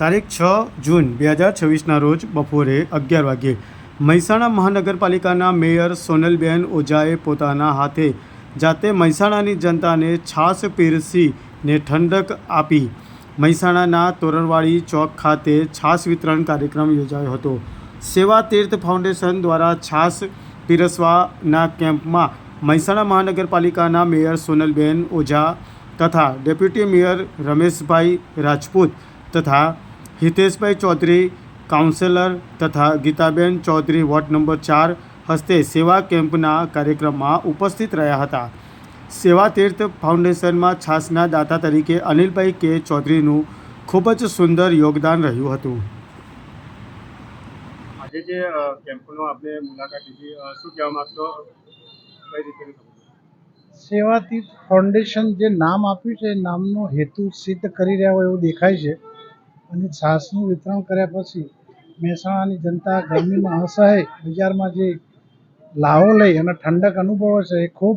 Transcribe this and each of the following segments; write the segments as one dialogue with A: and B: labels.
A: તારીખ 6 જૂન 2026ના રોજ બપોરે 11 વાગ્યે મહેસાણા મહાનગરપાલિકાના મેયર સોનલબેન ઓઝાએ પોતાના હાથે જાતે મહેસાણાની જનતાને છાશ પીરસીને ઠંડક આપી મહેસાણાના તોરણવાડી ચોક ખાતે છાશ વિતરણ કાર્યક્રમ યોજાયો હતો। સેવા તીર્થ ફાઉન્ડેશન દ્વારા છાશ પીરસવાના કેમ્પમાં મહેસાણા મહાનગરપાલિકાના મેયર સોનલબેન ઓઝા તથા ડેપ્યુટી મેયર રમેશભાઈ રાજપૂત તથા हितेशभाई चौधरी काउंसिलर तथा गीताबेन चौधरी वोर्ड नंबर 4 हस्ते सेवा केम्पना कार्यक्रम में उपस्थित रहा था। सेवा तीर्थ फाउंडेशन में छाशना दाता तरीके अनिलभाई के चौधरीनु खूब ज सुंदर योगदान रह्यु हतुं।
B: આજે જે કેમ્પનો આપણે મુલાકાત લીધી શું કહેવા માંગશો? કઈ રીતે
C: સેવાતીર્થ ફાઉન્ડેશન જે નામ આપ્યું છે એ નામનો હેતુ સિદ્ધ કરી રહ્યા હોય એવું દેખાય છે અને છાશનું વિતરણ કર્યા પછી મહેસાણાની જનતા ગરમીમાં અસહાય બજારમાં જે લાવો લઈ અને ઠંડક અનુભવે છે એ ખૂબ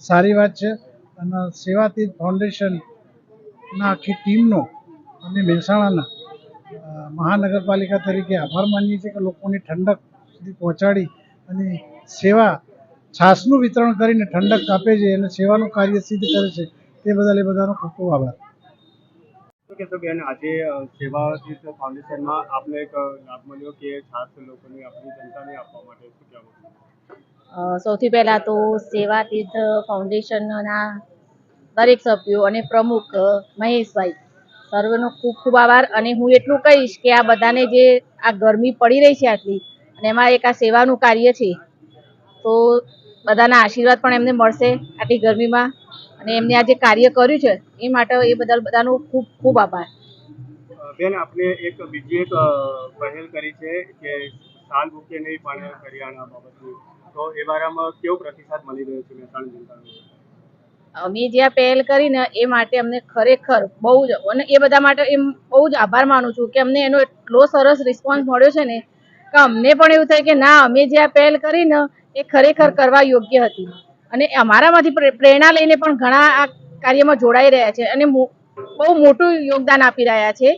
C: સારી વાત છે અને સેવાતીર્થ ફાઉન્ડેશનના આખી ટીમનો અમે મહેસાણાના મહાનગરપાલિકા તરીકે આભાર માનીએ છીએ કે લોકોની ઠંડક સુધી પહોંચાડી અને સેવા છાશનું વિતરણ કરીને ઠંડક આપે છે અને સેવાનું કાર્ય સિદ્ધ કરે છે તે બદલ એ બધાનો ખૂબ ખૂબ આભાર।
B: શું કહેશો બેન, આજે સેવા તીર્થ ફાઉન્ડેશનમાં આપને એક લાભ મળ્યો કે છાશ લોકોની આપણી જનતાને આપવા માટે, શું કહેવા માંગશો?
D: સૌથી પહેલાં તો સેવા તીર્થ ફાઉન્ડેશનના દરેક સભ્યો અને પ્રમુખ મહેશભાઈ સર્વનો ખૂબ ખૂબ આભાર। અને હું એટલું કહીશ કે આ બધાને જે આ ગરમી પડી રહી છે આટલી અને એમાં એક આ સેવાનું કાર્ય છે તો બધાના આશીર્વાદ પણ એમને મળશે આટલી ગરમીમાં અને એમને આ જે કાર્ય કર્યું છે એ માટે એ બદલ બધાનો ખૂબ ખૂબ આભાર।
B: બેન, આપણે બીજી એક પહેલ કરી છે કે સાલ બુકે નહીં પણ કરિયાણા બાબતની, તો એ બારામાં કેવો પ્રતિસાદ મળી રહ્યો છે મહેસાણા જનતાનો?
D: અમે જે આ પહેલ કરીને એ માટે અમને ખરેખર બહુ જ અને એ બધા માટે એમ બહુ જ આભાર માનું છું કે અમને એનો એટલો સરસ રિસ્પોન્સ મળ્યો છે ને કે અમને પણ એવું થાય કે ના, અમે જે આ પહેલ કરીને એ ખરેખર કરવા યોગ્ય હતી અને અમારામાંથી પ્રેરણા લઈને પણ ઘણા આ કાર્યમાં જોડાઈ રહ્યા છે અને બહુ મોટું યોગદાન આપી રહ્યા છે।